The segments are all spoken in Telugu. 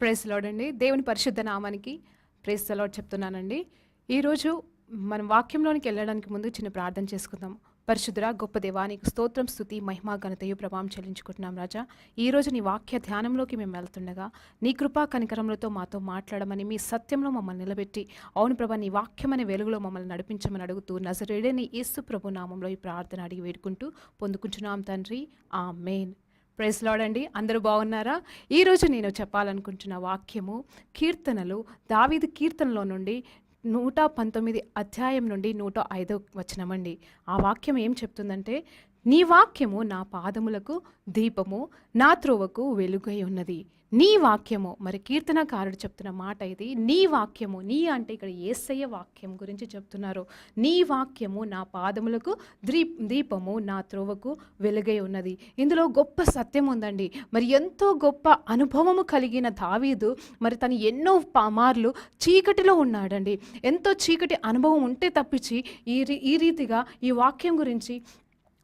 ప్రైజ్ లార్డ్ అండి. దేవుని పరిశుద్ధ నామానికి ప్రైజ్ ద లార్డ్ చెప్తున్నానండి. ఈరోజు మనం వాక్యంలోనికి వెళ్ళడానికి ముందు చిన్న ప్రార్థన చేసుకుందాం. పరిశుద్ధుడా గొప్ప దేవా, నీకు స్తోత్రం, స్తుతి, మహిమ, ఘనతయు, ప్రభావం చెల్లించుకుంటున్నాం రాజా. ఈరోజు నీ వాక్య ధ్యానంలోకి మేము వెళ్తుండగా నీ కృపా కనికరములతో మాతో మాట్లాడమని, మీ సత్యంలో మమ్మల్ని నిలబెట్టి, అవును ప్రభా, నీ వాక్యం అనే వెలుగులో మమ్మల్ని నడిపించమని అడుగుతూ నజరేయుడైన యేసు ప్రభు నామంలో ఈ ప్రార్థన అడిగి వేడుకుంటూ పొందుకుంటున్నాం తండ్రి, ఆమేన్. ప్రైజ్ లార్డ్ అండి. అందరూ బాగున్నారా? ఈరోజు నేను చెప్పాలనుకుంటున్న వాక్యము కీర్తనలు, దావీదు కీర్తనలో నుండి 119 అధ్యాయం నుండి 105 వచనమండి. ఆ వాక్యం ఏం చెప్తుందంటే, నీ వాక్యము నా పాదములకు దీపము, నా త్రోవకు వెలుగై ఉన్నది. నీ వాక్యము, మరి కీర్తనకారుడు చెప్తున్న మాట ఇది. నీ వాక్యము, నీ అంటే ఇక్కడ యేసయ్య వాక్యం గురించి చెప్తున్నారు. నీ వాక్యము నా పాదములకు దీపము, నా త్రోవకు వెలుగై ఉన్నది. ఇందులో గొప్ప సత్యం ఉందండి. మరి ఎంతో గొప్ప అనుభవము కలిగిన దావీదు, మరి తను ఎన్నో మార్లు చీకటిలో ఉన్నాడండి. ఎంతో చీకటి అనుభవం ఉంటే తప్పించి ఈ రీతిగా ఈ వాక్యం గురించి,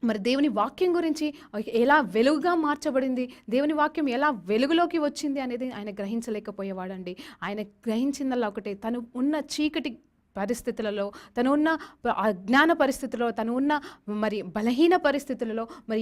మరి దేవుని వాక్యం గురించి ఎలా వెలుగుగా మార్చబడింది, దేవుని వాక్యం ఎలా వెలుగులోకి వచ్చింది అనేది ఆయన గ్రహించలేకపోయేవాడండి. ఆయన గ్రహించిందల్లా ఒకటే, తను ఉన్న చీకటి పరిస్థితులలో, తను ఉన్న అజ్ఞాన పరిస్థితుల్లో, తను ఉన్న మరి బలహీన పరిస్థితులలో, మరి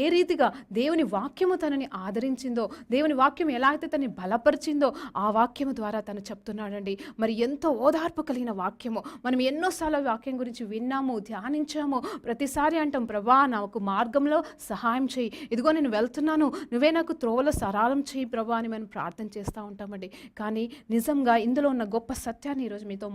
ఏ రీతిగా దేవుని వాక్యము తనని ఆదరించిందో, దేవుని వాక్యం ఎలా అయితే తనని బలపరిచిందో ఆ వాక్యము ద్వారా తను చెప్తున్నాడండి. మరి ఎంతో ఓదార్పు కలిగిన వాక్యము. మనం ఎన్నోసార్లు వాక్యం గురించి విన్నాము, ధ్యానించాము. ప్రతిసారి అంటాం, ప్రభా నాకు మార్గంలో సహాయం చేయి, ఇదిగో నేను వెళ్తున్నాను, నువ్వే నాకు త్రోవలో సరళం చేయి ప్రభా అని మనం ప్రార్థన చేస్తూ ఉంటామండి. కానీ నిజంగా ఇందులో ఉన్న గొప్ప సత్యాన్ని ఈరోజు మీతో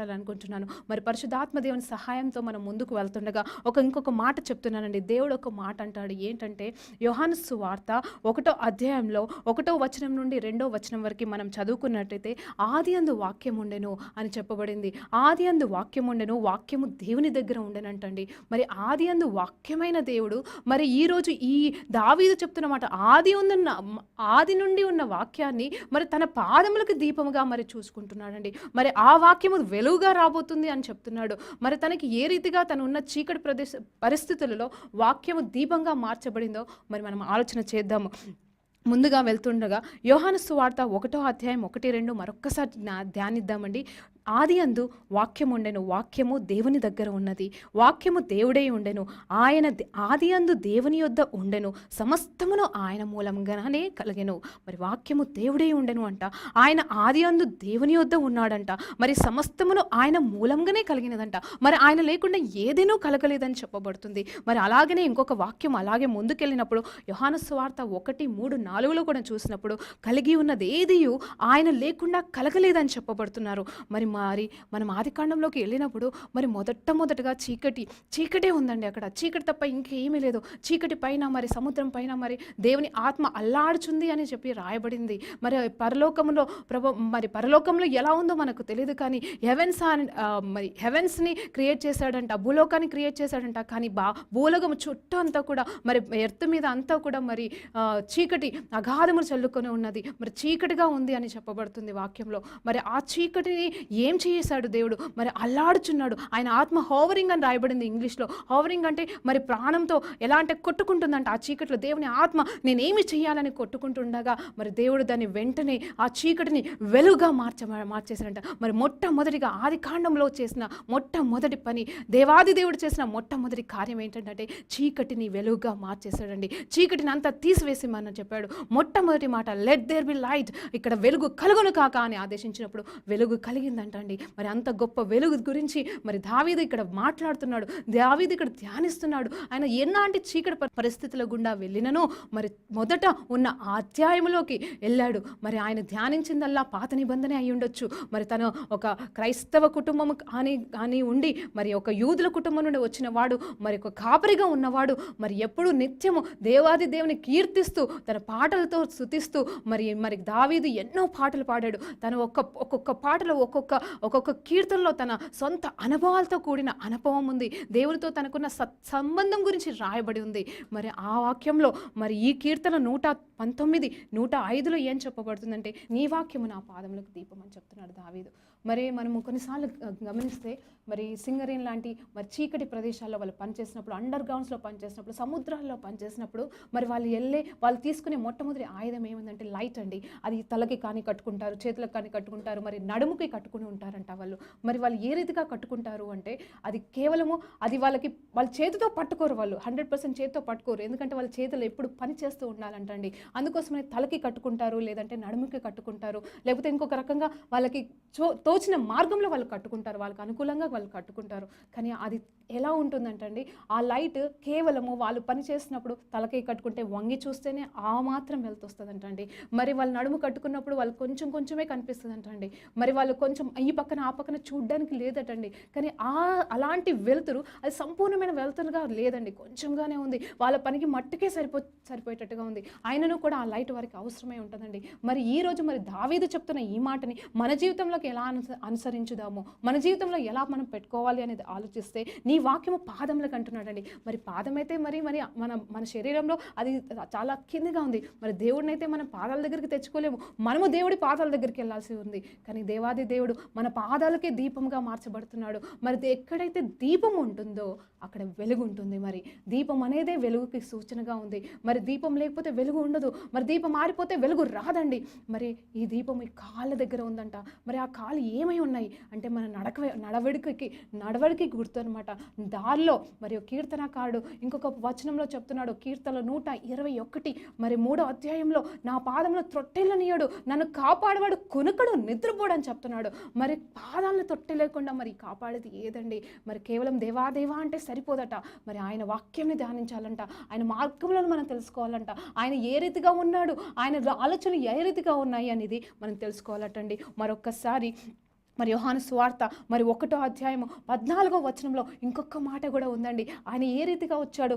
అనుకుంటున్నాను. మరి పరిశుద్ధాత్మ దేవుని సహాయంతో మనం ముందుకు వెళ్తుండగా ఇంకొక మాట చెప్తున్నానండి. దేవుడు ఒక మాట అంటాడు. ఏంటంటే, యోహాను సువార్త 1వ అధ్యాయంలో 1వ వచనం నుండి 2వ వచనం వరకు మనం చదువుకున్నట్టయితే, ఆది అందు వాక్యం ఉండెను అని చెప్పబడింది. ఆది అందు వాక్యం ఉండెను, వాక్యము దేవుని దగ్గర ఉండెనంటండి. మరి ఆది అందు వాక్యమైన దేవుడు, మరి ఈరోజు ఈ దావీదు చెప్తున్నమాట, ఆది నుండి ఉన్న వాక్యాన్ని మరి తన పాదములకు దీపముగా మరి చూసుకుంటున్నాడండి. మరి ఆ వాక్యము వెలుగుగా రాబోతుంది అని చెప్తున్నాడు. మరి తనకి ఏ రీతిగా తను ఉన్న చీకటి పరిస్థితులలో వాక్యము దీపంగా మార్చబడిందో మరి మనం ఆలోచన చేద్దాము. ముందుగా వెళ్తుండగా యోహాను సువార్త 1వ అధ్యాయం 1-2 మరొక్కసారి ధ్యానిద్దామండి. ఆది అందు వాక్యము ఉండెను, వాక్యము దేవుని దగ్గర ఉన్నది, వాక్యము దేవుడే ఉండెను, ఆయన ఆది అందు దేవుని యొద్ద ఉండెను, సమస్తమును ఆయన మూలంగానే కలిగెను. మరి వాక్యము దేవుడే ఉండెను అంట, ఆయన ఆది అందు దేవుని యొద్ద ఉన్నాడంట, మరి సమస్తమును ఆయన మూలంగానే కలిగినదంట. మరి ఆయన లేకుండా ఏదేనూ కలగలేదని చెప్పబడుతుంది. మరి అలాగనే ఇంకొక వాక్యం అలాగే ముందుకెళ్ళినప్పుడు యోహాను సువార్త 1:3-4 కూడా చూసినప్పుడు, కలిగి ఉన్నది ఏదియు ఆయన లేకుండా కలగలేదని చెప్పబడుతున్నారు. మరి మనం ఆదికాండంలోకి వెళ్ళినప్పుడు మరి మొదటగా చీకటే ఉందండి. అక్కడ చీకటి తప్ప ఇంకేమీ లేదు. చీకటి పైన మరి సముద్రం పైన మరి దేవుని ఆత్మ అల్లాడుచుంది అని చెప్పి రాయబడింది. మరి పరలోకంలో ఎలా ఉందో మనకు తెలియదు, కానీ హెవెన్స్ని క్రియేట్ చేశాడంట, భూలోకాన్ని క్రియేట్ చేశాడంట. కానీ భూలోకం చుట్టూ అంతా కూడా మరి ఎర్త్ మీద అంతా కూడా మరి చీకటి అగాధములు చల్లుకొని ఉన్నది, మరి చీకటిగా ఉంది అని చెప్పబడుతుంది వాక్యంలో. మరి ఆ చీకటిని ఏం చేశాడు దేవుడు? మరి అల్లాడుచున్నాడు. ఆయన ఆత్మ హోవరింగ్ అని రాయబడింది ఇంగ్లీష్లో. హోవరింగ్ అంటే మరి ప్రాణంతో ఎలా అంటే కొట్టుకుంటుందంట ఆ చీకటిలో. దేవుని ఆత్మ నేనేమి చేయాలని కొట్టుకుంటుండగా మరి దేవుడు దాన్ని వెంటనే ఆ చీకటిని వెలుగుగా మార్చేశాడంట. మరి మొట్టమొదటిగా ఆది కాండంలో చేసిన మొట్టమొదటి పని, దేవాది దేవుడు చేసిన మొట్టమొదటి కార్యం ఏంటంటే చీకటిని వెలుగుగా మార్చేశాడండి. చీకటిని అంతా తీసివేసి మనం చెప్పాడు. మొట్టమొదటి మాట, లెట్ దేర్ బి లైట్, ఇక్కడ వెలుగు కలుగును కాక అని ఆదేశించినప్పుడు వెలుగు కలిగిందంట అండి. మరి అంత గొప్ప వెలుగు గురించి మరి దావీదు ఇక్కడ మాట్లాడుతున్నాడు, దావీదు ఇక్కడ ధ్యానిస్తున్నాడు. ఆయన ఎలాంటి చీకటి పరిస్థితుల గుండా వెళ్ళినను మరి మొదట ఉన్న అధ్యాయంలోకి వెళ్ళాడు. మరి ఆయన ధ్యానించిందల్లా పాత నిబంధన అయి ఉండొచ్చు. మరి తను ఒక క్రైస్తవ కుటుంబం అని ఉండి మరి ఒక యూదుల కుటుంబం నుండి వచ్చిన వాడు, మరి ఒక కాపరిగా ఉన్నవాడు, మరి ఎప్పుడు నిత్యము దేవాది దేవుని కీర్తిస్తూ తన పాటలతో స్తుతిస్తూ మరి దావీదు ఎన్నో పాటలు పాడాడు. తను ఒక్కొక్క పాటలో ఒక్కొక్క కీర్తనలో తన సొంత అనుభవాలతో కూడిన అనుభవం ఉంది. దేవుడితో తనకున్న సంబంధం గురించి రాయబడి ఉంది. మరి ఆ వాక్యంలో మరి ఈ కీర్తన 119, 105లో ఏం చెప్పబడుతుందంటే, నీ వాక్యము నా పాదములకు దీపం అని చెప్తున్నాడు దావీదు. మరి మనము కొన్నిసార్లు గమనిస్తే మరి సింగరేన్ లాంటి మరి చీకటి ప్రదేశాల్లో వాళ్ళు పనిచేసినప్పుడు, అండర్ గ్రౌండ్స్లో పనిచేసినప్పుడు, సముద్రాల్లో పనిచేసినప్పుడు మరి వాళ్ళు తీసుకునే మొట్టమొదటి ఆయుధం ఏమిందంటే లైట్ అండి. అది తలకి కానీ కట్టుకుంటారు, చేతులకు కానీ కట్టుకుంటారు, మరి నడుముకి కట్టుకుని ఉంటారంట వాళ్ళు. మరి వాళ్ళు ఏ రీతిగా కట్టుకుంటారు అంటే అది కేవలము అది వాళ్ళ చేతితో పట్టుకోరు, వాళ్ళు 100% చేతితో పట్టుకోరు. ఎందుకంటే వాళ్ళ చేతులు ఎప్పుడు పని చేస్తూ ఉండాలంటండి. అందుకోసమే తలకి కట్టుకుంటారు, లేదంటే నడుముకి కట్టుకుంటారు, లేకపోతే ఇంకొక రకంగా వాళ్ళకి తోచిన మార్గంలో వాళ్ళు కట్టుకుంటారు, వాళ్ళకి అనుకూలంగా వాళ్ళు కట్టుకుంటారు. కానీ అది ఎలా ఉంటుందంటండి, ఆ లైట్ కేవలము వాళ్ళు పని చేసినప్పుడు తలకై కట్టుకుంటే వంగి చూస్తేనే ఆ మాత్రం వెళ్తొస్తుందంటండి. మరి వాళ్ళు నడుము కట్టుకున్నప్పుడు వాళ్ళు కొంచెమే కనిపిస్తుందంటండి. మరి వాళ్ళు కొంచెం ఈ పక్కన ఆ పక్కన చూడ్డానికి లేదటండి. కానీ అలాంటి వెలుతురు అది సంపూర్ణమైన వెలుతురుగా లేదండి, కొంచెంగానే ఉంది. వాళ్ళ పనికి మట్టుకే సరిపోయేటట్టుగా ఉంది. ఆయనను కూడా ఆ లైట్ వారికి అవసరమై ఉంటుందండి. మరి ఈ రోజు మరి దావీదు చెప్తున్న ఈ మాటని మన జీవితంలోకి ఎలా అనుసరించుదాము, మన జీవితంలో ఎలా మనం పెట్టుకోవాలి అనేది ఆలోచిస్తే నీ వాక్యము పాదములకు అంటున్నాడండి. మరి పాదమైతే మరి మన శరీరంలో అది చాలా కిందిగా ఉంది. మరి దేవుడిని అయితే మనం పాదాల దగ్గరికి తెచ్చుకోలేము, మనము దేవుడి పాదాల దగ్గరికి వెళ్ళాల్సి ఉంది. కానీ దేవాది దేవుడు మన పాదాలకే దీపంగా మార్చబడుతున్నాడు. మరి ఎక్కడైతే దీపం ఉంటుందో అక్కడ వెలుగు ఉంటుంది. మరి దీపం అనేదే వెలుగుకి సూచనగా ఉంది. మరి దీపం లేకపోతే వెలుగు ఉండదు. మరి దీపం ఆరిపోతే వెలుగు రాదండి. మరి ఈ దీపం ఈ కాళ్ళ దగ్గర ఉందంట. మరి ఆ కాళ్ళు ఏమై ఉన్నాయి అంటే మన నడవడికి గుర్తు అనమాట. దారిలో మరి కీర్తనకారుడు ఇంకొక వచనంలో చెప్తున్నాడు, కీర్తన 121 మరి 3వ అధ్యాయంలో, నా పాదంలో త్రొట్టెలనియడు, నన్ను కాపాడవాడు కొనుకడు నిద్రపోడు అని చెప్తున్నాడు. మరి పాదాలను తొట్టెలేకుండా మరి కాపాడేది ఏదండి? మరి కేవలం దేవా అంటే సరిపోదట. మరి ఆయన వాక్యాన్ని ధ్యానించాలంట, ఆయన మార్గంలో మనం తెలుసుకోవాలంట, ఆయన ఏ రీతిగా ఉన్నాడు, ఆయన ఆలోచనలు ఏ రీతిగా ఉన్నాయి అనేది మనం తెలుసుకోవాలటండి. మరొక్కసారి మరి యోహాను సువార్త మరి 1వ అధ్యాయము 14వ వచనంలో ఇంకొక మాట కూడా ఉందండి. ఆయన ఏ రీతిగా వచ్చాడు,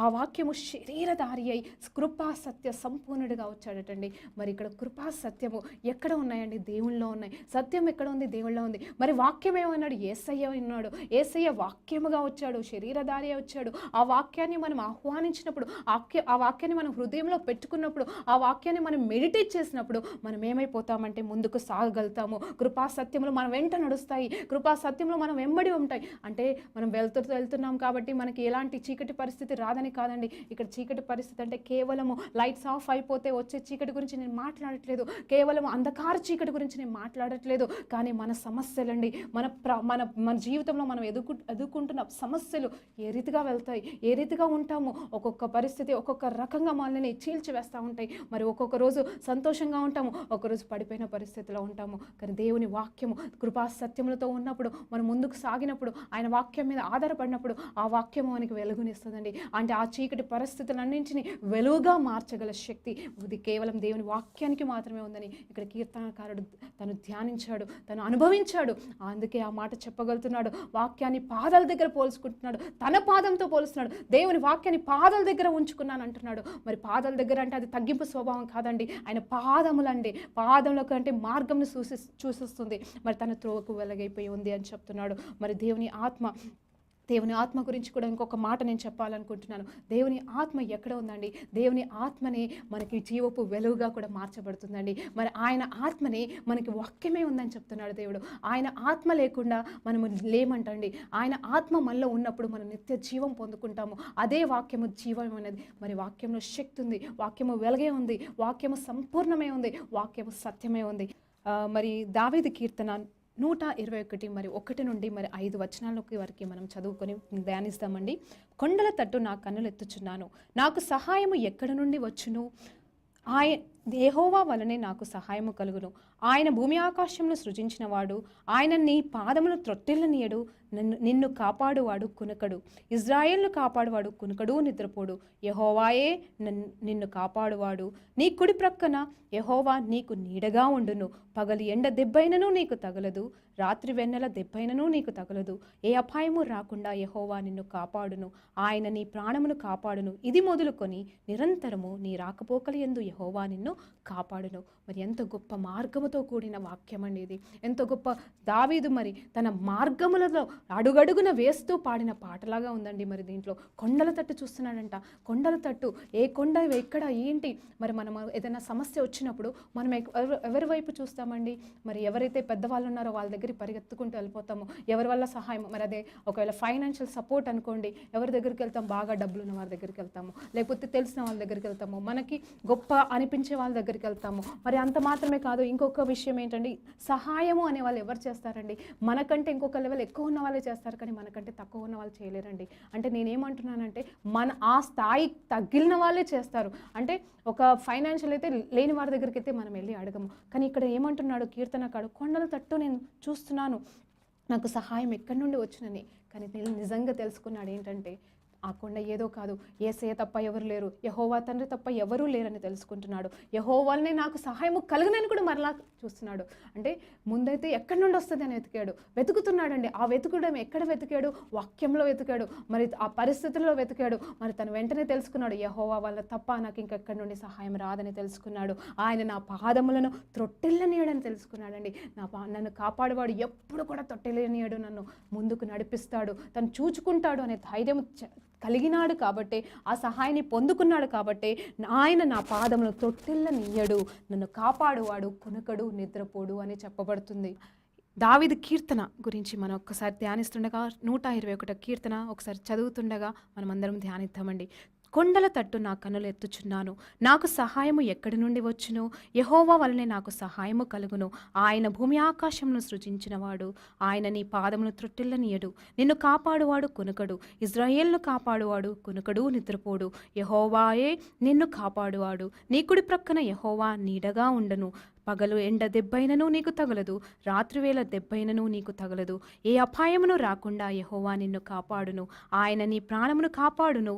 ఆ వాక్యము శరీరధారి అయి కృపా సత్య సంపూర్ణుడిగా వచ్చాడటండి. మరి ఇక్కడ కృపా సత్యము ఎక్కడ ఉన్నాయండి? దేవుళ్ళలో ఉన్నాయి. సత్యం ఎక్కడ ఉంది? దేవుళ్ళలో ఉంది. మరి వాక్యం ఏమన్నాడు? యేసయ్య ఉన్నాడు. యేసయ్య వాక్యముగా వచ్చాడు, శరీరధారి వచ్చాడు. ఆ వాక్యాన్ని మనం ఆహ్వానించినప్పుడు, ఆ వాక్యాన్ని మనం హృదయంలో పెట్టుకున్నప్పుడు, ఆ వాక్యాన్ని మనం మెడిటేట్ చేసినప్పుడు మనం ఏమైపోతామంటే ముందుకు సాగగలుగుతాము. కృపా సత్యం మన వెంట నడుస్తాయి, కృపా సత్యంలో మనం వెంబడి ఉంటాయి. అంటే మనం వెళ్తున్నాం కాబట్టి మనకి ఎలాంటి చీకటి పరిస్థితి రాదని కాదండి. ఇక్కడ చీకటి పరిస్థితి అంటే కేవలము లైట్స్ ఆఫ్ అయిపోతే వచ్చే చీకటి గురించి నేను మాట్లాడట్లేదు, కేవలం అంధకార చీకటి గురించి నేను మాట్లాడట్లేదు. కానీ మన సమస్యలండి, మన జీవితంలో మనం ఎదుర్కొంటున్న సమస్యలు ఏ రీతిగా వెళ్తాయి, ఏ రీతిగా ఉంటాము, ఒక్కొక్క పరిస్థితి ఒక్కొక్క రకంగా మనల్ని చీల్చివేస్తూ ఉంటాయి. మరి ఒక్కొక్క రోజు సంతోషంగా ఉంటాము, ఒక్కరోజు పడిపోయిన పరిస్థితిలో ఉంటాము. కానీ దేవుని వాక్యము కృపా సత్యములతో ఉన్నప్పుడు మనం ముందుకు సాగినప్పుడు, ఆయన వాక్యం మీద ఆధారపడినప్పుడు ఆ వాక్యము మనకి వెలుగునిస్తుందండి. అంటే ఆ చీకటి పరిస్థితులన్నింటినీ వెలుగుగా మార్చగల శక్తి ఇది కేవలం దేవుని వాక్యానికి మాత్రమే ఉందని ఇక్కడ కీర్తనకారుడు తను ధ్యానించాడు, తను అనుభవించాడు. అందుకే ఆ మాట చెప్పగలుగుతున్నాడు. వాక్యాన్ని పాదాల దగ్గర పోల్చుకుంటున్నాడు, తన పాదంతో పోలుస్తున్నాడు. దేవుని వాక్యాన్ని పాదాల దగ్గర ఉంచుకున్నాను అంటున్నాడు. మరి పాదాల దగ్గర అంటే అది తగ్గింపు స్వభావం కాదండి, ఆయన పాదములండి. పాదముల కంటే మార్గంను చూసిస్తుంది. మరి తన త్రోవకు వెలగైపోయి ఉంది అని చెప్తున్నాడు. మరి దేవుని ఆత్మ గురించి కూడా ఇంకొక మాట నేను చెప్పాలనుకుంటున్నాను. దేవుని ఆత్మ ఎక్కడ ఉందండి? దేవుని ఆత్మనే మనకి జీవపు వెలుగుగా కూడా మార్చబడుతుందండి. మరి ఆయన ఆత్మనే మనకి వాక్యమే ఉందని చెప్తున్నాడు దేవుడు. ఆయన ఆత్మ లేకుండా మనము లేమంటండి. ఆయన ఆత్మ మనలో ఉన్నప్పుడు మనం నిత్య జీవం పొందుకుంటాము. అదే వాక్యము జీవం అనేది. మరి వాక్యంలో శక్తి ఉంది, వాక్యము వెలుగే ఉంది, వాక్యము సంపూర్ణమే ఉంది, వాక్యము సత్యమే ఉంది. మరి దావీదు కీర్తన 121 మరి 1 నుండి మరి 5 వచనాలకి వరకు మనం చదువుకొని ధ్యానిస్తామండి. కొండల తట్టు నా కన్నులు ఎత్తుచున్నాను, నాకు సహాయము ఎక్కడ నుండి వచ్చును? యెహోవా వలనే నాకు సహాయము కలుగును. ఆయన భూమి ఆకాశమును సృజించిన వాడు, ఆయన నీ పాదమును త్రొట్టెలనియడు. నిన్ను కాపాడువాడు కునకడు, ఇజ్రాయేల్ను కాపాడువాడు కునకడు నిద్రపోడు. యెహోవాయే నిన్ను కాపాడువాడు. నీ కుడి ప్రక్కన యెహోవా నీకు నీడగా ఉండును. పగలి ఎండ దెబ్బైనను నీకు తగలదు, రాత్రి వెన్నెల దెబ్బైనను నీకు తగలదు. ఏ అపాయము రాకుండా యెహోవా నిన్ను కాపాడును. ఆయన నీ ప్రాణమును కాపాడును. ఇది మొదలుకొని నిరంతరము నీ రాకపోకల యందు యెహోవా నిన్ను కాపాడును. మరి ఎంత గొప్ప మార్గముతో కూడిన వాక్యం అండి ఇది. ఎంత గొప్ప దావీదు మరి తన మార్గములలో అడుగడుగున వేస్తూ పాడిన పాటలాగా ఉందండి. మరి దీంట్లో కొండల తట్టు చూస్తున్నాడంట. కొండల తట్టు, ఏ కొండ ఎక్కడ ఏంటి, మరి మనం ఏదైనా సమస్య వచ్చినప్పుడు మనం ఎవరి వైపు చూస్తామండి? మరి ఎవరైతే పెద్దవాళ్ళు ఉన్నారో వాళ్ళ దగ్గరికి పరిగెత్తుకుంటూ వెళ్ళిపోతాము. ఎవరి వల్ల సహాయం, మరి అదే ఒకవేళ ఫైనాన్షియల్ సపోర్ట్ అనుకోండి, ఎవరి దగ్గరికి వెళ్తాం? బాగా డబ్బులు ఉన్న వారి దగ్గరికి వెళ్తాము, లేకపోతే తెలిసిన వాళ్ళ దగ్గరికి వెళ్తాము, మనకి గొప్ప అనిపించే వాళ్ళ దగ్గరికి వెళ్తాము. మరి అంత మాత్రమే కాదు, ఇంకొక విషయం ఏంటండి, సహాయము అనే వాళ్ళు ఎవరు చేస్తారండి? మనకంటే ఇంకొక లెవెల్ ఎక్కువ ఉన్న వాళ్ళే చేస్తారు, కానీ మనకంటే తక్కువ ఉన్న వాళ్ళు చేయలేరండి. అంటే నేనేమంటున్నానంటే ఆ స్థాయి తగ్గిన వాళ్ళే చేస్తారు. అంటే ఒక ఫైనాన్షియల్ అయితే లేని వారి దగ్గరికి అయితే మనం వెళ్ళి అడగము. కానీ ఇక్కడ ఏమంటున్నాడు కీర్తనకాడు? కొండల తట్టు నేను చూస్తున్నాను, నాకు సహాయం ఎక్కడి నుండి వచ్చినని. కానీ నిజంగా తెలుసుకున్నాడు ఏంటంటే ఆ కొండ ఏదో కాదు, యేసయ్య తప్ప ఎవరు లేరు, యెహోవా తండ్రి తప్ప ఎవరూ లేరని తెలుసుకుంటున్నాడు. యెహోవానే నాకు సహాయము కలుగునని కూడా మరలా చూస్తున్నాడు. అంటే ముందైతే ఎక్కడి నుండి వస్తుంది అని వెతుకుతున్నాడండి. ఆ వెతుకుడం ఎక్కడ వెతికాడు? వాక్యంలో వెతికాడు, మరి ఆ పరిస్థితుల్లో వెతికాడు. మరి తను వెంటనే తెలుసుకున్నాడు, యెహోవా వల్ల తప్ప నాకు ఇంకెక్కడి నుండి సహాయం రాదని తెలుసుకున్నాడు. ఆయన నా పాదములను త్రొట్టెల్లనీయడని తెలుసుకున్నాడండి. నన్ను కాపాడువాడు ఎప్పుడు కూడా తొట్టెల్లనీయడు, నన్ను ముందుకు నడిపిస్తాడు, తను చూచుకుంటాడు అనే ధైర్యం కలిగినాడు కాబట్టి, ఆ సహాయాన్ని పొందుకున్నాడు కాబట్టి ఆయన నా పాదమును తొట్టిల్లనీయడు, నన్ను కాపాడువాడు కునుకడు నిద్రపోడు అని చెప్పబడుతుంది. దావీదు కీర్తన గురించి మనం ఒక్కసారి ధ్యానిస్తుండగా 121 కీర్తన ఒకసారి చదువుతుండగా మనం అందరం ధ్యానిద్దామండి. కొండల తట్టు నా కన్నులు ఎత్తుచున్నాను, నాకు సహాయము ఎక్కడి నుండి వచ్చును? యెహోవా వలనే నాకు సహాయము కలుగును. ఆయన భూమి ఆకాశమును సృజించినవాడు, ఆయన నీ పాదమును త్రొట్టిల్లనీయడు. నిన్ను కాపాడువాడు కునుకడు, ఇజ్రాయేలును కాపాడువాడు కునుకడు నిద్రపోడు. యెహోవాయే నిన్ను కాపాడువాడు, నీ కుడి ప్రక్కన యెహోవా నీడగా ఉండను. పగలు ఎండ దెబ్బైనను నీకు తగలదు, రాత్రివేళ దెబ్బైనను నీకు తగలదు. ఏ అపాయమును రాకుండా యెహోవా నిన్ను కాపాడును. ఆయన నీ ప్రాణమును కాపాడును.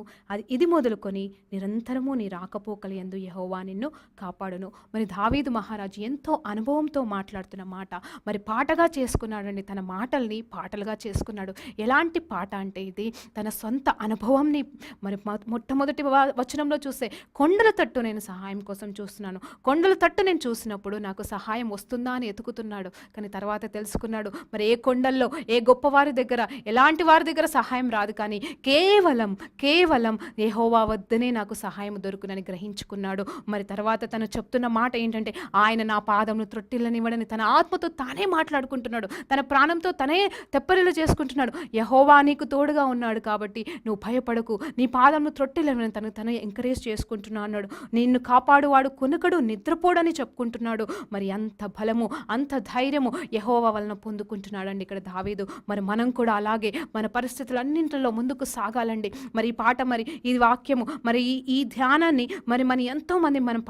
ఇది మొదలుకొని నిరంతరము నీ రాకపోకల యందు యెహోవా నిన్ను కాపాడును. మరి దావీదు మహారాజు ఎంతో అనుభవంతో మాట్లాడుతున్న మాట మరి పాటగా చేసుకున్నాడండి. తన మాటల్ని పాటలుగా చేసుకున్నాడు. ఎలాంటి పాట అంటే ఇది తన సొంత అనుభవంని మరి మొట్టమొదటి వచనంలో చూస్తే కొండల తట్టు నేను సహాయం కోసం చూస్తున్నాను, కొండల తట్టు నేను చూసినప్పుడు నాకు సహాయం వస్తుందా అని ఎతుకుతున్నాడు. కానీ తర్వాత తెలుసుకున్నాడు, మరి ఏ కొండల్లో ఏ గొప్పవారి దగ్గర ఎలాంటి వారి దగ్గర సహాయం రాదు, కానీ కేవలం యెహోవా వద్దనే నాకు సహాయం దొరుకునని గ్రహించుకున్నాడు. మరి తర్వాత తను చెప్తున్న మాట ఏంటంటే, ఆయన నా పాదమును త్రొట్టిల్లనివ్వడని తన ఆత్మతో తానే మాట్లాడుకుంటున్నాడు, తన ప్రాణంతో తనే తెప్పరిల్లు చేసుకుంటున్నాడు. యెహోవా నీకు తోడుగా ఉన్నాడు కాబట్టి నువ్వు భయపడకు, నీ పాదమును త్రొట్టిల్లనివ్వని తను ఎంకరేజ్ చేసుకుంటున్నా అన్నాడు. నిన్ను కాపాడువాడు కునుకడు నిద్రపోడని చెప్పుకుంటున్నాడు. మరి అంత బలము అంత ధైర్యము యెహోవా వలన పొందుకుంటున్నాడండి ఇక్కడ దావీదు. మరి మనం కూడా అలాగే మన పరిస్థితులన్నింటిలో ముందుకు సాగాలండి. మరి ఈ పాట మరి ఈ వాక్యము మరి ఈ ధ్యానాన్ని మరి ఎంతోమంది మనం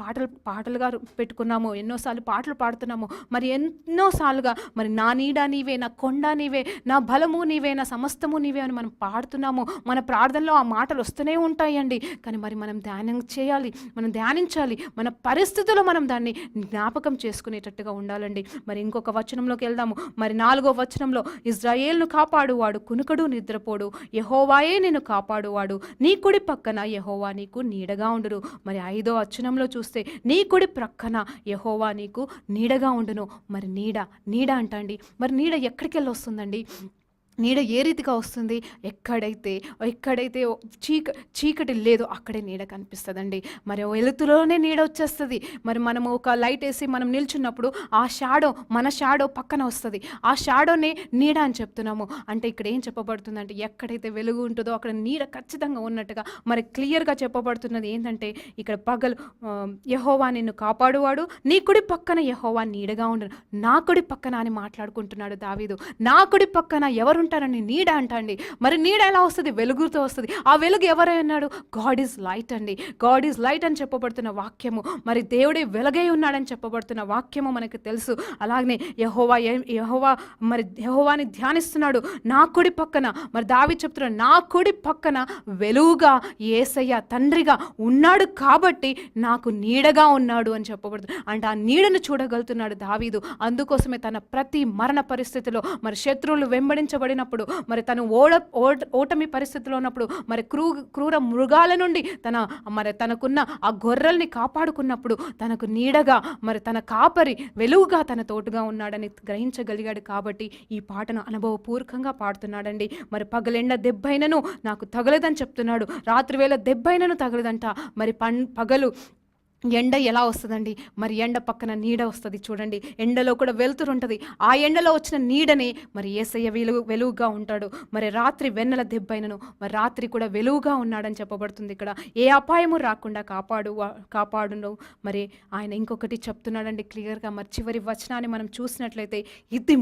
పాటలుగా పెట్టుకున్నాము, ఎన్నోసార్లు పాటలు పాడుతున్నాము. మరి ఎన్నోసార్లుగా మరి నా నీడ నీవే, నా కొండ నీవే, నా బలము నీవే, నా సమస్తము నీవే అని మనం పాడుతున్నాము. మన ప్రార్థనలో ఆ మాటలు వస్తూనే ఉంటాయండి. కానీ మరి మనం ధ్యానించాలి, మన పరిస్థితుల్లో మనం దాన్ని జ్ఞాపకం చేసుకునేటట్టుగా ఉండాలండి. మరి ఇంకొక వచనంలోకి వెళ్దాము. మరి 4వ వచనంలో, ఇజ్రాయేలును కాపాడువాడు కునుకడు నిద్రపోడు, యెహోవాయే నిన్ను కాపాడువాడు, నీ కుడి పక్కన యెహోవా నీకు నీడగా ఉండును. మరి 5వ వచనంలో చూస్తే, నీ కుడి ప్రక్కన యెహోవా నీకు నీడగా ఉండును. మరి నీడ అంటండి. మరి నీడ ఎక్కడికి వెళ్ళి వస్తుందండి? నీడ ఏ రీతిగా వస్తుంది? ఎక్కడైతే చీకటి లేదో అక్కడే నీడ కనిపిస్తుందండి. మరి వెలుతులోనే నీడ వచ్చేస్తుంది. మరి మనము ఒక లైట్ వేసి మనం నిల్చున్నప్పుడు మన షాడో పక్కన వస్తుంది. ఆ షాడోనే నీడ అని చెప్తున్నాము. అంటే ఇక్కడ ఏం చెప్పబడుతుందంటే, ఎక్కడైతే వెలుగు ఉంటుందో అక్కడ నీడ ఖచ్చితంగా ఉన్నట్టుగా మరి క్లియర్గా చెప్పబడుతున్నది ఏంటంటే, ఇక్కడ పగలు యెహోవా నిన్ను కాపాడువాడు, నీ కుడి పక్కన యెహోవా నీడగా ఉండను. నా కుడి పక్కన అని మాట్లాడుకుంటున్నాడు దావీదు. నా కుడి పక్కన ఎవరు ఉంటారని నీడ అంటండి. మరి నీడ ఎలా వస్తుంది? వెలుగుతో వస్తుంది. ఆ వెలుగు ఎవరై ఉన్నాడు? గాడ్ ఈజ్ లైట్ అండి. గాడ్ ఈజ్ లైట్ అని చెప్పబడుతున్న వాక్యము, మరి దేవుడే వెలుగై ఉన్నాడని చెప్పబడుతున్న వాక్యము మనకు తెలుసు. అలాగనే యెహోవాని ధ్యానిస్తున్నాడు. నా కుడి పక్కన మరి దావీదు చెప్తున్నాడు, నా కుడి పక్కన వెలుగుగా యేసయ్య తండ్రిగా ఉన్నాడు కాబట్టి నాకు నీడగా ఉన్నాడు అని చెప్పబడుతుంది. అంటే ఆ నీడను చూడగలుగుతున్నాడు దావీదు. అందుకోసమే తన ప్రతి మరణ పరిస్థితిలో మరి శత్రువులు వెంబడించబడిన లేనప్పుడు, మరి తను ఓటమి పరిస్థితిలో ఉన్నప్పుడు, మరి క్రూర మృగాల నుండి తనకున్న ఆ గొర్రెల్ని కాపాడుకున్నప్పుడు తనకు నీడగా మరి తన కాపరి వెలుగుగా తన తోడుగా ఉన్నాడని గ్రహించగలిగాడు. కాబట్టి ఈ పాటను అనుభవపూర్వకంగా పాడుతున్నాడండి. మరి పగలెండ దెబ్బైనను నాకు తగలదని చెప్తున్నాడు. రాత్రివేళ దెబ్బైనను తగలదంట. మరి పగలు ఎండ ఎలా వస్తుందండి, మరి ఎండ పక్కన నీడ వస్తుంది చూడండి. ఎండలో కూడా వెలుతురు ఉంటుంది. ఆ ఎండలో వచ్చిన నీడనే మరి యేసయ్య వెలుగుగా ఉంటాడు. మరి రాత్రి వెన్నెల దెబ్బైనను మరి రాత్రి కూడా వెలుగుగా ఉన్నాడని చెప్పబడుతుంది. ఇక్కడ ఏ అపాయము రాకుండా కాపాడును. మరి ఆయన ఇంకొకటి చెప్తున్నాడండి క్లియర్గా. మరి చివరి వచనాన్ని మనం చూసినట్లయితే, ఇది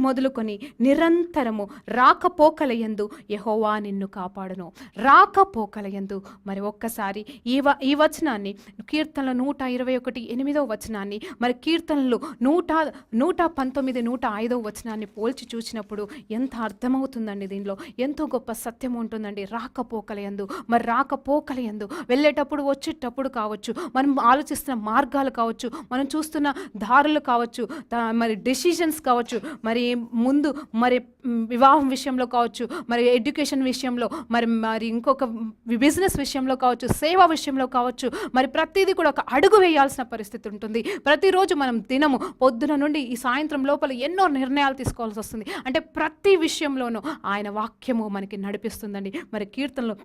మొదలుకొని నిరంతరము రాకపోకలయందు యెహోవా నిన్ను కాపాడును. రాకపోకలయందు. మరి ఒక్కసారి ఈ వచనాన్ని కీర్తనలు 121:8 వచనాన్ని, మరి కీర్తనలు 119, 105 వచనాన్ని పోల్చి చూసినప్పుడు ఎంత అర్థమవుతుందండి. దీనిలో ఎంతో గొప్ప సత్యం ఉంటుందండి. రాకపోకలయందు, మరి రాకపోకలయందు వెళ్ళేటప్పుడు వచ్చేటప్పుడు కావచ్చు, మనం ఆలోచిస్తున్న మార్గాలు కావచ్చు, మనం చూస్తున్న దారులు కావచ్చు, మరి డెసిషన్స్ కావచ్చు, మరి ముందు మరి వివాహం విషయంలో కావచ్చు, మరి ఎడ్యుకేషన్ విషయంలో, మరి ఇంకొక బిజినెస్ విషయంలో కావచ్చు, సేవా విషయంలో కావచ్చు, మరి ప్రతిదీ కూడా ఒక అడుగు వేయాల్సిన పరిస్థితి ఉంటుంది. ప్రతిరోజు మనం దినము పొద్దున నుండి ఈ సాయంత్రం లోపల ఎన్నో నిర్ణయాలు తీసుకోవాల్సి వస్తుంది. అంటే ప్రతి విషయంలోనూ ఆయన వాక్యము మనకి నడిపిస్తుందండి. మరి కీర్తనలో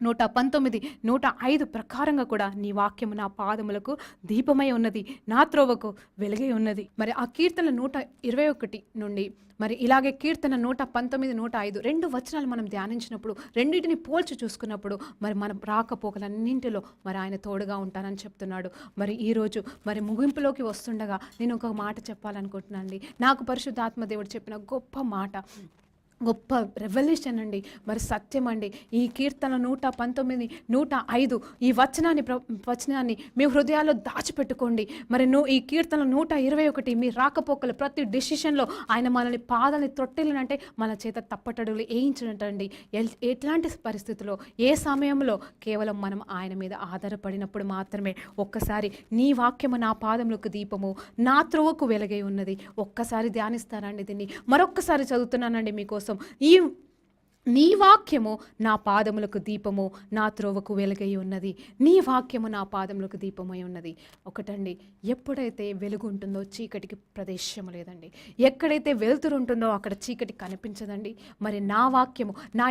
119, 105 ప్రకారంగా కూడా నీ వాక్యము నా పాదములకు దీపమై ఉన్నది, నా త్రోవకు వెలుగై ఉన్నది. మరి ఆ కీర్తన 121 నుండి మరి ఇలాగే కీర్తన 119, 105 2 వచనాలు మనం ధ్యానించినప్పుడు, రెండింటిని పోల్చి చూసుకున్నప్పుడు మరి మనం రాకపోకలన్నింటిలో మరి ఆయన తోడుగా ఉంటానని చెప్తున్నాడు. మరి ఈరోజు మరి ముగింపులోకి వస్తుండగా నేను ఒక మాట చెప్పాలనుకుంటున్నాను అండి. నాకు పరిశుద్ధాత్మ దేవుడు చెప్పిన గొప్ప మాట, గొప్ప రెవల్యూషన్ అండి, మరి సత్యం అండి. ఈ కీర్తన 119, 105 ఈ వచనాన్ని మీ హృదయాల్లో దాచిపెట్టుకోండి. మరి ఈ కీర్తన 121 మీ రాకపోకలు ప్రతి డెసిషన్లో ఆయన మనల్ని పాదాలని త్రొట్టెలినంటే మన చేత తప్పటడుగులు వేయించినట్టండి. ఎట్లాంటి పరిస్థితుల్లో, ఏ సమయంలో కేవలం మనం ఆయన మీద ఆధారపడినప్పుడు మాత్రమే. ఒక్కసారి నీ వాక్యము నా పాదములకు దీపము, నా త్రోవకు వెలుగై ఉన్నది. ఒక్కసారి ధ్యానిస్తానండి. దీన్ని మరొక్కసారి చదువుతున్నానండి మీకోసం. నీ వాక్యము నా పాదములకు దీపము, నా త్రోవకు వెలుగై ఉన్నది. నీ వాక్యము నా పాదములకు దీపమై ఉన్నది. ఒకటండి, ఎప్పుడైతే వెలుగు ఉంటుందో చీకటికి ప్రదేశం లేదండి. ఎక్కడైతే వెలుతురు ఉంటుందో అక్కడ చీకటి కనిపించదండి. మరి నా వాక్యము, నా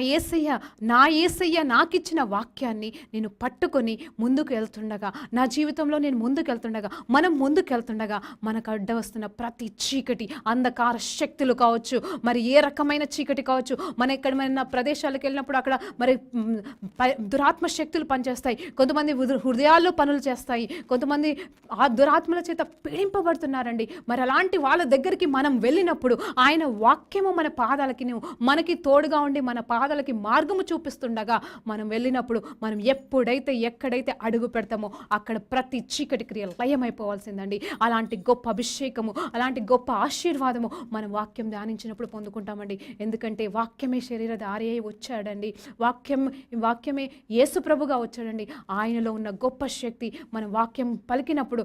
యేసయ్య నాకిచ్చిన వాక్యాన్ని నేను పట్టుకొని ముందుకు వెళ్తుండగా, నా జీవితంలో నేను ముందుకు వెళ్తుండగా, మనం ముందుకు వెళ్తుండగా మనకు అడ్డ వస్తున్న ప్రతి చీకటి, అంధకార శక్తులు కావచ్చు, మరి ఏ రకమైన చీకటి కావచ్చు, మన ఎక్కడైనా ప్రదేశాలకు వెళ్ళినప్పుడు అక్కడ మరి దురాత్మ శక్తులు పనిచేస్తాయి. కొంతమంది హృదయాల్లో పనులు చేస్తాయి. కొంతమంది ఆ దురాత్మల చేత పీడింపబడుతున్నారండి. మరి అలాంటి వాళ్ళ దగ్గరికి మనం వెళ్ళినప్పుడు ఆయన వాక్యము మన పాదాలకి మనకి తోడుగా ఉండి మన పాదాలకి మార్గము చూపిస్తుండగా మనం వెళ్ళినప్పుడు మనం ఎక్కడైతే అడుగు పెడతామో అక్కడ ప్రతి చీకటి క్రియ లయమైపోవాల్సిందండి. అలాంటి గొప్ప అభిషేకము, అలాంటి గొప్ప ఆశీర్వాదము మనం వాక్యం ధ్యానించినప్పుడు పొందుకుంటామండి. ఎందుకంటే వాక్యమే శరీరధారి అయి వచ్చాడండి. వాక్యమే యేసు ప్రభుగా వచ్చాడండి. ఆయనలో ఉన్న గొప్ప శక్తి మనం వాక్యం పలికినప్పుడు,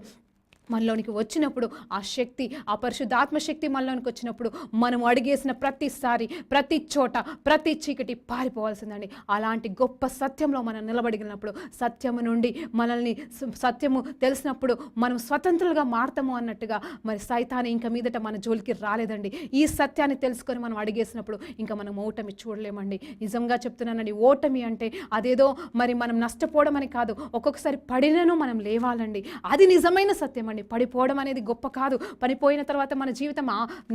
మనలోనికి వచ్చినప్పుడు, ఆ శక్తి, ఆ పరిశుద్ధాత్మ శక్తి మనలోనికి వచ్చినప్పుడు మనం అడిగేసిన ప్రతిసారి, ప్రతి చోట, ప్రతి చీకటి పారిపోవాల్సిందండి. అలాంటి గొప్ప సత్యంలో మనం నిలబడినప్పుడు, సత్యము నుండి సత్యము తెలిసినప్పుడు మనం స్వతంత్రులుగా మారతాము అన్నట్టుగా మరి సైతాను ఇంక మీదట మన జోలికి రాలేదండి. ఈ సత్యాన్ని తెలుసుకొని మనం అడిగేసినప్పుడు ఇంకా మనం ఓటమి చూడలేమండి. నిజంగా చెప్తున్నానండి, ఓటమి అంటే అదేదో మరి మనం నష్టపోవడం అని కాదు. ఒక్కొక్కసారి పడినను మనం లేవాలండి. అది నిజమైన సత్యం అండి. పడిపోవడం అనేది గొప్ప కాదు. పడిపోయిన తర్వాత మన జీవితం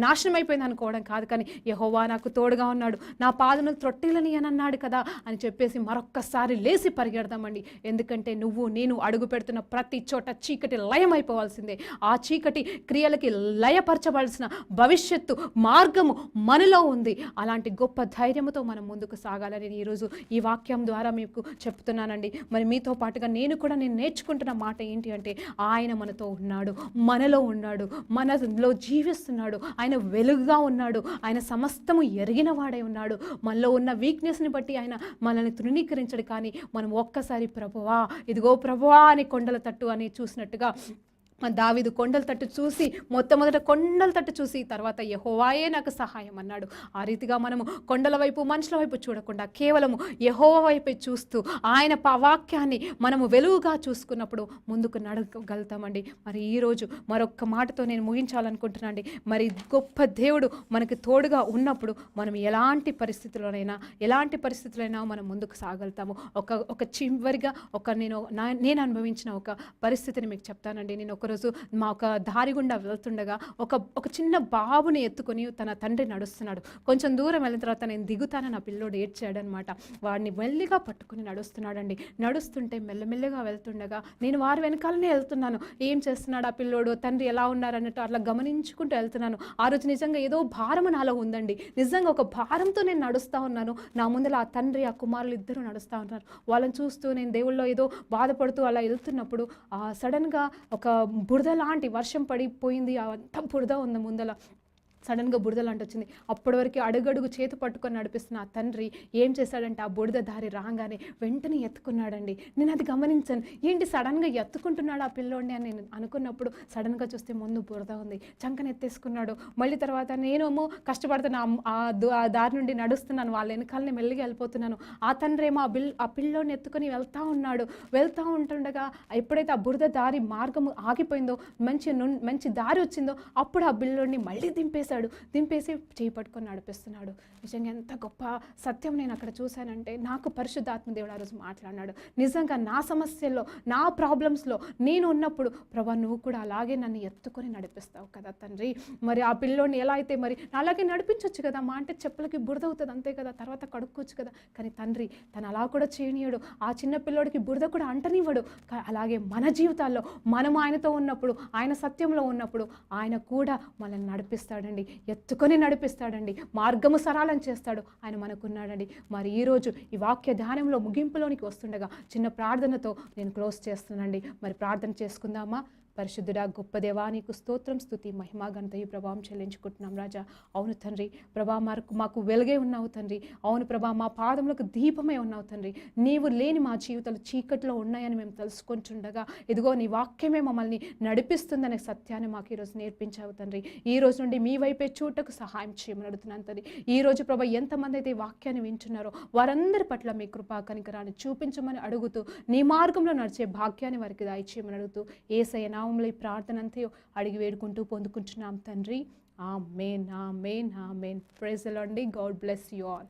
నాశనం అయిపోయింది అనుకోవడం కాదు. కానీ యెహోవా నాకు తోడుగా ఉన్నాడు, నా పాదములు త్రొట్టెలని అని అన్నాడు కదా అని చెప్పేసి మరొక్కసారి లేసి పరిగెడదామండి. ఎందుకంటే నేను అడుగు పెడుతున్న ప్రతి చోట చీకటి లయమైపోవాల్సిందే. ఆ చీకటి క్రియలకి లయపరచవలసిన భవిష్యత్తు మార్గము మనలో ఉంది. అలాంటి గొప్ప ధైర్యంతో మనం ముందుకు సాగాలని ఈరోజు ఈ వాక్యం ద్వారా మీకు చెప్తున్నానండి. మరి మీతో పాటుగా నేను నేర్చుకుంటున్న మాట ఏంటి అంటే, ఆయన మనతో ఉన్నాడు, మనలో ఉన్నాడు, మనలో జీవిస్తున్నాడు, ఆయన వెలుగుగా ఉన్నాడు, ఆయన సమస్తము ఎరిగిన వాడై ఉన్నాడు. మనలో ఉన్న వీక్నెస్ని బట్టి ఆయన మనల్ని తృణీకరించడు. కానీ మనం ఒక్కసారి ప్రభువా, ఇదిగో ప్రభువా అని కొండల తట్టు అని చూసినట్టుగా దావీదు కొండల తట్టు చూసి మొట్టమొదట కొండల తట్టు చూసి తర్వాత యెహోవాయే నాకు సహాయం అన్నాడు. ఆ రీతిగా మనము కొండల వైపు మనుషుల వైపు చూడకుండా కేవలము యెహోవా వైపే చూస్తూ ఆయన వాక్యాన్ని మనము వెలుగుగా చూసుకున్నప్పుడు ముందుకు నడగలుగుతామండి. మరి ఈరోజు మరొక్క మాటతో నేను ముగించాలనుకుంటున్నానండి. మరి గొప్ప దేవుడు మనకి తోడుగా ఉన్నప్పుడు మనం ఎలాంటి పరిస్థితులైనా మనం ముందుకు సాగలుగుతాము. ఒక చివరిగా నేను అనుభవించిన ఒక పరిస్థితిని మీకు చెప్తానండి. నేను ఒకరోజు మా ఒక దారి గుండా వెళ్తుండగా ఒక చిన్న బాబుని ఎత్తుకొని తన తండ్రి నడుస్తున్నాడు. కొంచెం దూరం వెళ్ళిన తర్వాత నేను దిగుతానని ఆ పిల్లోడు ఏడ్చాడనమాట. వాడిని మెల్లిగా పట్టుకుని నడుస్తున్నాడండి. నడుస్తుంటే మెల్లమెల్లగా వెళ్తుండగా నేను వారి వెనకాలనే వెళ్తున్నాను. ఏం చేస్తున్నాడు ఆ పిల్లోడు, తండ్రి ఎలా ఉన్నారన్నట్టు అట్లా గమనించుకుంటూ వెళ్తున్నాను. ఆ రోజు నిజంగా ఏదో భారం నాలో ఉందండి. నిజంగా ఒక భారంతో నేను నడుస్తూ ఉన్నాను. నా ముందర ఆ తండ్రి ఆ కుమారులు ఇద్దరు నడుస్తూ ఉన్నారు. వాళ్ళని చూస్తూ నేను దేవుళ్ళో ఏదో బాధపడుతూ అలా వెళ్తున్నప్పుడు సడన్గా ఒక బురద లాంటి వర్షం పడిపోయింది. అంతా బురద ఉంది ముందల. సడన్గా బురద లాంటి వచ్చింది. అప్పటి వరకు అడుగడుగు చేతి పట్టుకొని నడిపిస్తున్న ఆ తండ్రి ఏం చేశాడంటే ఆ బురద దారి రాగానే వెంటనే ఎత్తుకున్నాడండి. నేను అది గమనించాను. ఏంటి సడన్గా ఎత్తుకుంటున్నాడు ఆ పిల్లోడిని అని నేను అనుకున్నప్పుడు సడన్గా చూస్తే ముందు బురద ఉంది. చంకన ఎత్తేసుకున్నాడు. మళ్ళీ తర్వాత నేనేమో కష్టపడుతున్నా, ఆ దారి నుండి నడుస్తున్నాను, వాళ్ళ వెనకాలనే మెల్లిగా వెళ్ళిపోతున్నాను. ఆ తండ్రి ఏమో ఆ పిల్లోడిని ఎత్తుకొని వెళ్తూ ఉన్నాడు. వెళ్తూ ఉంటుండగా ఎప్పుడైతే ఆ బురద దారి మార్గము ఆగిపోయిందో, మంచి దారి వచ్చిందో అప్పుడు ఆ పిల్లోడిని మళ్ళీ దింపేసి చేయి పట్టుకొని నడిపిస్తున్నాడు. నిజంగా ఎంత గొప్ప సత్యం నేను అక్కడ చూశానంటే, నాకు పరిశుద్ధాత్మ దేవుడు ఆ రోజు మాట్లాడినాడు. నిజంగా నా సమస్యల్లో, నా ప్రాబ్లమ్స్లో నేను ఉన్నప్పుడు ప్రభా నువ్వు కూడా అలాగే నన్ను ఎత్తుకొని నడిపిస్తావు కదా తండ్రి. మరి ఆ పిల్లోడిని ఎలా అయితే మరి అలాగే నడిపించవచ్చు కదా, మా అంటే చెప్పులకి బురద అవుతుంది అంతే కదా, తర్వాత కడుక్కోవచ్చు కదా. కానీ తండ్రి తను అలా కూడా చేయనీయడు. ఆ చిన్న పిల్లోడికి బురద కూడా అంటనివ్వడు. అలాగే మన జీవితాల్లో మనం ఆయనతో ఉన్నప్పుడు, ఆయన సత్యంలో ఉన్నప్పుడు ఆయన కూడా మనల్ని నడిపిస్తాడండి, ఎత్తుకొని నడిపిస్తాడండి, మార్గము సరళం చేస్తాడు. ఆయన మనకున్నాడండి. మరి ఈరోజు ఈ వాక్య ధ్యానంలో ముగింపులోనికి వస్తుండగా చిన్న ప్రార్థనతో నేను క్లోజ్ చేస్తున్నానండి. మరి ప్రార్థన చేసుకుందామా? పరిశుద్ధుడా గొప్ప దేవా నీకు స్తోత్రం, స్తుతి, మహిమ, ఘనతయు ప్రభావం చెల్లించుకుంటున్నాం రాజా. అవును తండ్రి, ప్రభా మాకు వెలుగే ఉన్నావు తండ్రి. అవును ప్రభా, మా పాదములకు దీపమే ఉన్నావు తండ్రి. నీవు లేని మా జీవితాలు చీకట్లో ఉన్నాయని మేము తెలుసుకుంటుండగా ఇదిగో నీ వాక్యమే మమ్మల్ని నడిపిస్తుందనే సత్యాన్ని మాకు ఈరోజు నేర్పించావు తండ్రి. ఈ రోజు నుండి మీ వైపే చూటకు సహాయం చేయమని అడుగుతున్నాను తండ్రి. ఈ రోజు ప్రభా ఎంతమంది అయితే ఈ వాక్యాన్ని వింటున్నారో వారందరి పట్ల మీ కృపా కనికరాన్ని చూపించమని అడుగుతూ, నీ మార్గంలో నడిచే భాగ్యాన్ని వారికి దయచేయమని అడుగుతూ యేసయ్య నామములో ఈ ప్రార్థన అంతా అడిగి వేడుకుంటూ పొందుకుంటున్నాం తండ్రి. Amen, amen, amen. Praise the Lord. God bless you all.